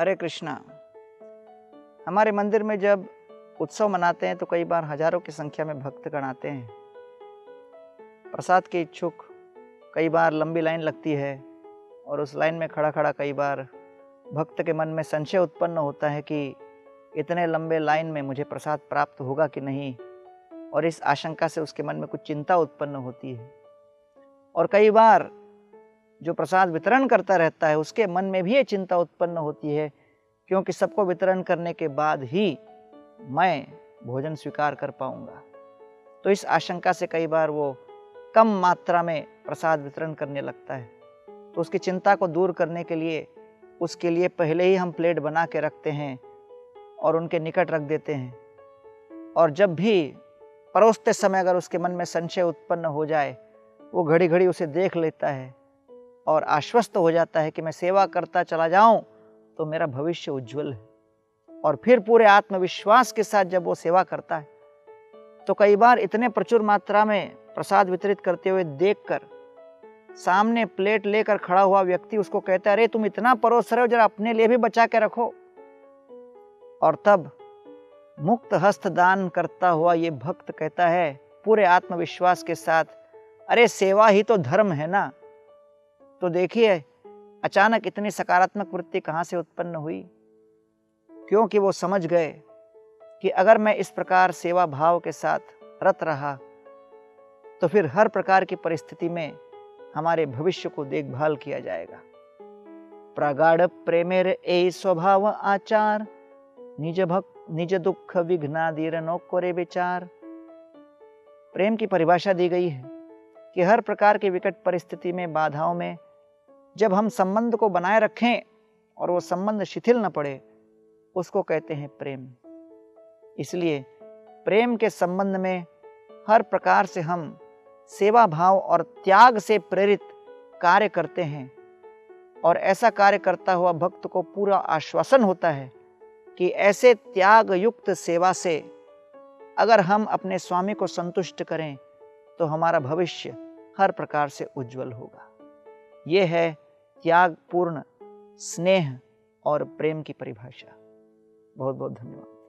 हरे कृष्णा। हमारे मंदिर में जब उत्सव मनाते हैं तो कई बार हजारों की संख्या में भक्तगण आते हैं। प्रसाद के इच्छुक, कई बार लंबी लाइन लगती है और उस लाइन में खड़ा खड़ा कई बार भक्त के मन में संशय उत्पन्न होता है कि इतने लंबे लाइन में मुझे प्रसाद प्राप्त होगा कि नहीं, और इस आशंका से उसके मन में कुछ चिंता उत्पन्न होती है। और कई बार जो प्रसाद वितरण करता रहता है उसके मन में भी ये चिंता उत्पन्न होती है, क्योंकि सबको वितरण करने के बाद ही मैं भोजन स्वीकार कर पाऊंगा। तो इस आशंका से कई बार वो कम मात्रा में प्रसाद वितरण करने लगता है। तो उसकी चिंता को दूर करने के लिए उसके लिए पहले ही हम प्लेट बना के रखते हैं और उनके निकट रख देते हैं। और जब भी परोसते समय अगर उसके मन में संशय उत्पन्न हो जाए, वो घड़ी घड़ी उसे देख लेता है और आश्वस्त हो जाता है कि मैं सेवा करता चला जाऊं तो मेरा भविष्य उज्जवल है। और फिर पूरे आत्मविश्वास के साथ जब वो सेवा करता है तो कई बार इतने प्रचुर मात्रा में प्रसाद वितरित करते हुए देखकर सामने प्लेट लेकर खड़ा हुआ व्यक्ति उसको कहता है, अरे तुम इतना परोस रहे हो, जरा अपने लिए भी बचा के रखो। और तब मुक्त हस्त दान करता हुआ ये भक्त कहता है पूरे आत्मविश्वास के साथ, अरे सेवा ही तो धर्म है ना। तो देखिए अचानक इतनी सकारात्मक वृत्ति कहां से उत्पन्न हुई, क्योंकि वो समझ गए कि अगर मैं इस प्रकार सेवा भाव के साथ रत रहा तो फिर हर प्रकार की परिस्थिति में हमारे भविष्य को देखभाल किया जाएगा। प्रगाढ़ प्रेमेर ए स्वभाव आचार, निज दुख विघ्नादीर नो करे विचार। प्रेम की परिभाषा दी गई है कि हर प्रकार की विकट परिस्थिति में, बाधाओं में जब हम संबंध को बनाए रखें और वो संबंध शिथिल न पड़े, उसको कहते हैं प्रेम। इसलिए प्रेम के संबंध में हर प्रकार से हम सेवा भाव और त्याग से प्रेरित कार्य करते हैं। और ऐसा कार्य करता हुआ भक्त को पूरा आश्वासन होता है कि ऐसे त्याग युक्त सेवा से अगर हम अपने स्वामी को संतुष्ट करें तो हमारा भविष्य हर प्रकार से उज्जवल होगा। ये है त्यागपूर्ण स्नेह और प्रेम की परिभाषा। बहुत बहुत धन्यवाद।